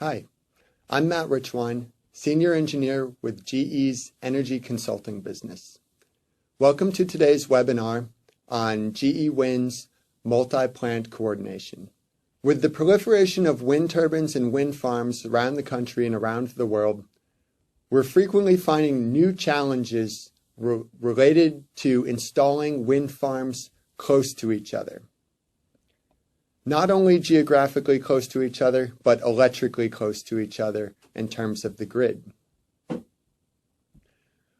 Hi, I'm Matt Richwine, Senior Engineer with GE's Energy Consulting business. Welcome to today's webinar on GE Wind's MultiPlant Coordination. With the proliferation of wind turbines and wind farms around the country and around the world, we're frequently finding new challenges related to installing wind farms close to each other. Not only geographically close to each other, but electrically close to each other in terms of the grid.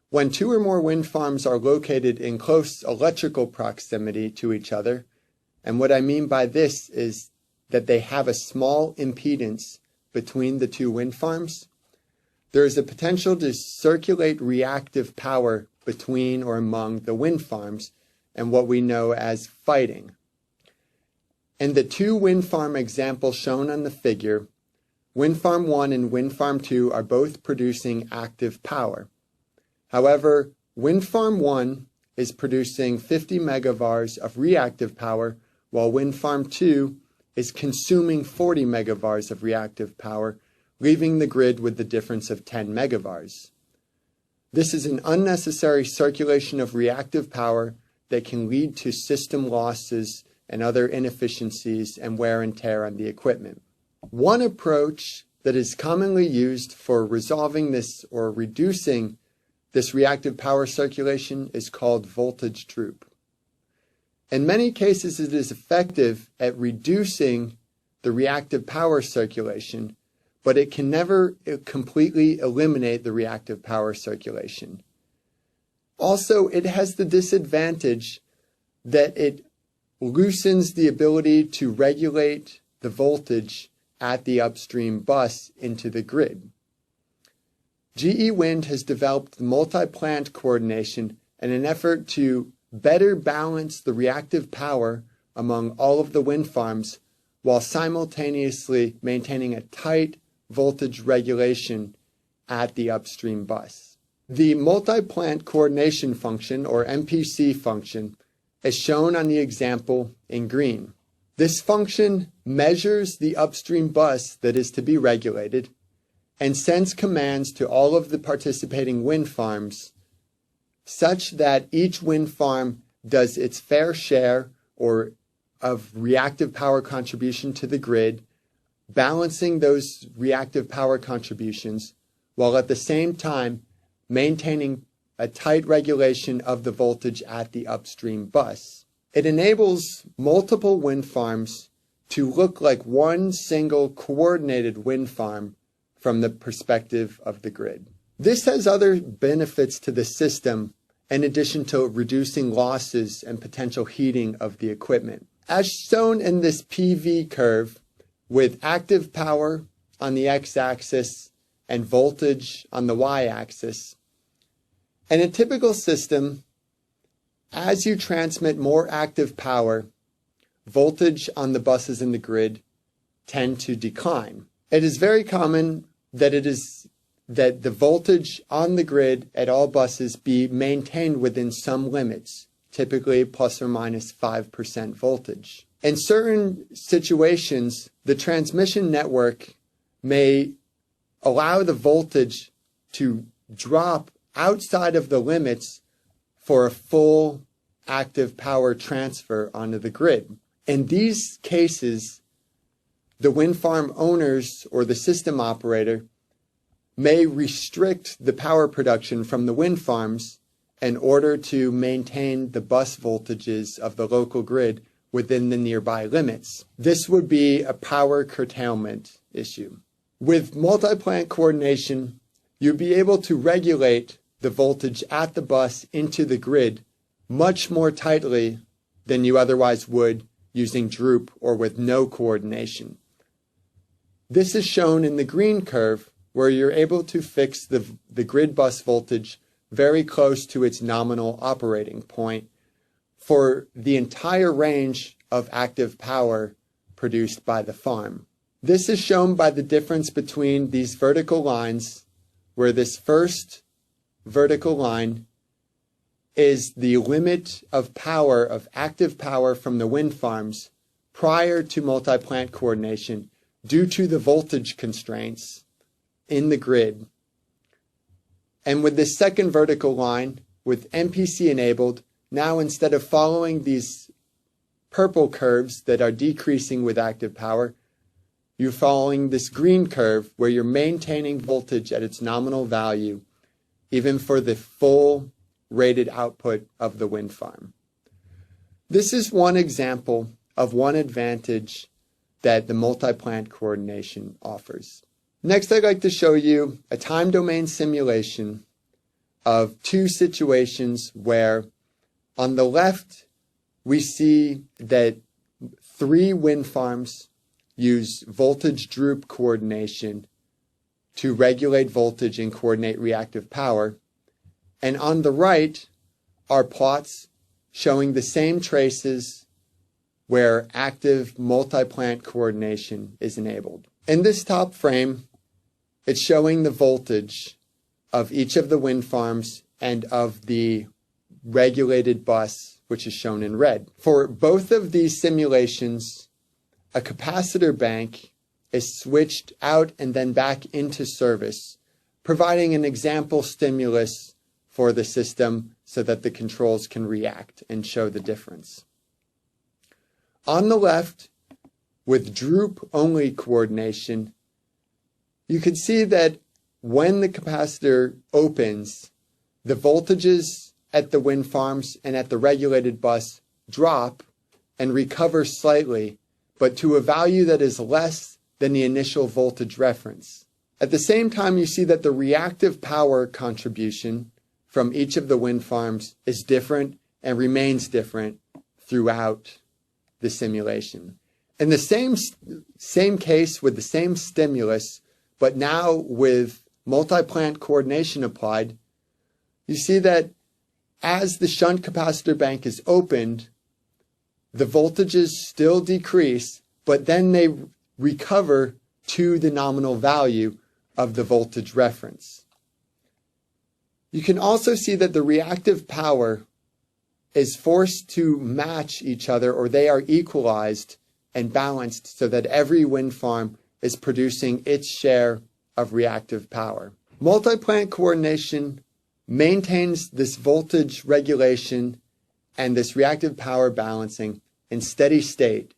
When two or more wind farms are located in close electrical proximity to each other, and what I mean by this is that they have a small impedance between the two wind farms, there is a potential to circulate reactive power between or among the wind farms and what we know as fighting. In the two wind farm examples shown on the figure, Wind Farm 1 and Wind Farm 2 are both producing active power. However, Wind Farm 1 is producing 50 megavars of reactive power, while Wind Farm 2 is consuming 40 megavars of reactive power, leaving the grid with the difference of 10 megavars. This is an unnecessary circulation of reactive power that can lead to system losses and other inefficiencies and wear and tear on the equipment. One approach that is commonly used for resolving this or reducing this reactive power circulation is called voltage droop. In many cases, it is effective at reducing the reactive power circulation, but it can never completely eliminate the reactive power circulation. Also, it has the disadvantage that it loosens the ability to regulate the voltage at the upstream bus into the grid. GE Wind has developed MultiPlant Coordination in an effort to better balance the reactive power among all of the wind farms while simultaneously maintaining a tight voltage regulation at the upstream bus. The MultiPlant Coordination function, or MPC function, is shown on the example in green. This function measures the upstream bus that is to be regulated and sends commands to all of the participating wind farms such that each wind farm does its fair share of reactive power contribution to the grid, balancing those reactive power contributions while at the same time maintaining a tight regulation of the voltage at the upstream bus. It enables multiple wind farms to look like one single coordinated wind farm from the perspective of the grid. This has other benefits to the system in addition to reducing losses and potential heating of the equipment. As shown in this PV curve, with active power on the x-axis and voltage on the y-axis, in a typical system, as you transmit more active power, voltage on the buses in the grid tend to decline. It is very common that the voltage on the grid at all buses be maintained within some limits, typically plus or minus 5% voltage. In certain situations, the transmission network may allow the voltage to drop outside of the limits for a full active power transfer onto the grid. In these cases, the wind farm owners or the system operator may restrict the power production from the wind farms in order to maintain the bus voltages of the local grid within the nearby limits. This would be a power curtailment issue. With MultiPlant Coordination, you'd be able to regulate the voltage at the bus into the grid much more tightly than you otherwise would using droop or with no coordination. This is shown in the green curve, where you're able to fix the grid bus voltage very close to its nominal operating point for the entire range of active power produced by the farm. This is shown by the difference between these vertical lines, where this first vertical line is the limit of power, of active power from the wind farms prior to MultiPlant Coordination, due to the voltage constraints in the grid. And with this second vertical line, with MPC enabled, now instead of following these purple curves that are decreasing with active power, you're following this green curve where you're maintaining voltage at its nominal value, even for the full rated output of the wind farm. This is one example of one advantage that the multi-plant coordination offers. Next, I'd like to show you a time domain simulation of two situations where on the left we see that 3 wind farms use voltage droop coordination to regulate voltage and coordinate reactive power. And on the right are plots showing the same traces where active multi-plant coordination is enabled. In this top frame, it's showing the voltage of each of the wind farms and of the regulated bus, which is shown in red. For both of these simulations, a capacitor bank is switched out and then back into service, providing an example stimulus for the system so that the controls can react and show the difference. On the left, with droop-only coordination, you can see that when the capacitor opens, the voltages at the wind farms and at the regulated bus drop and recover slightly, but to a value that is less than the initial voltage reference. At the same time, you see that the reactive power contribution from each of the wind farms is different and remains different throughout the simulation. In the same case with the same stimulus, but now with multi-plant coordination applied, you see that as the shunt capacitor bank is opened, the voltages still decrease, but then they recover to the nominal value of the voltage reference. You can also see that the reactive power is forced to match each other, or they are equalized and balanced so that every wind farm is producing its share of reactive power. Multi-plant coordination maintains this voltage regulation and this reactive power balancing in steady state.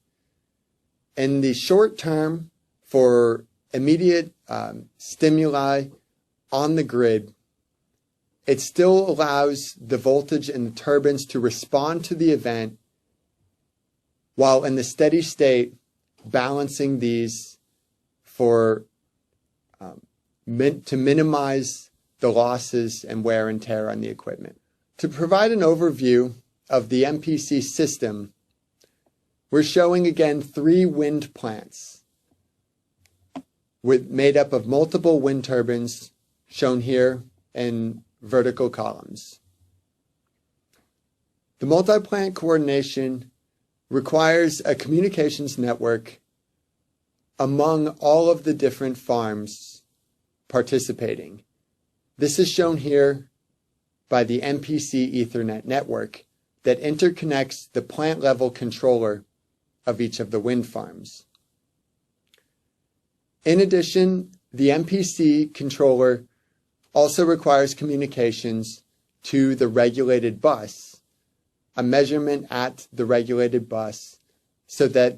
In the short term, for immediate stimuli on the grid, it still allows the voltage in the turbines to respond to the event, while in the steady state, balancing these for to minimize the losses and wear and tear on the equipment. To provide an overview of the MPC system, we're showing again 3 wind plants made up of multiple wind turbines, shown here in vertical columns. The multi-plant coordination requires a communications network among all of the different farms participating. This is shown here by the MPC Ethernet network that interconnects the plant level controller of each of the wind farms. In addition, the MPC controller also requires communications to the regulated bus, a measurement at the regulated bus, so that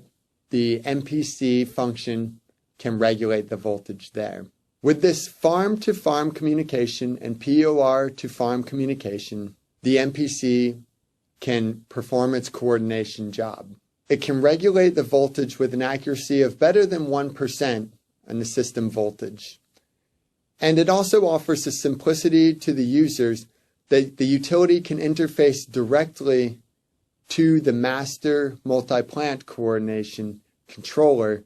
the MPC function can regulate the voltage there. With this farm-to-farm communication and POR-to-farm communication, the MPC can perform its coordination job. It can regulate the voltage with an accuracy of better than 1% on the system voltage. And it also offers a simplicity to the users that the utility can interface directly to the master multi-plant coordination controller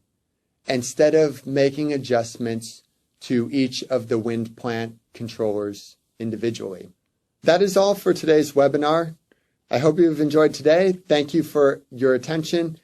instead of making adjustments to each of the wind plant controllers individually. That is all for today's webinar. I hope you've enjoyed today. Thank you for your attention,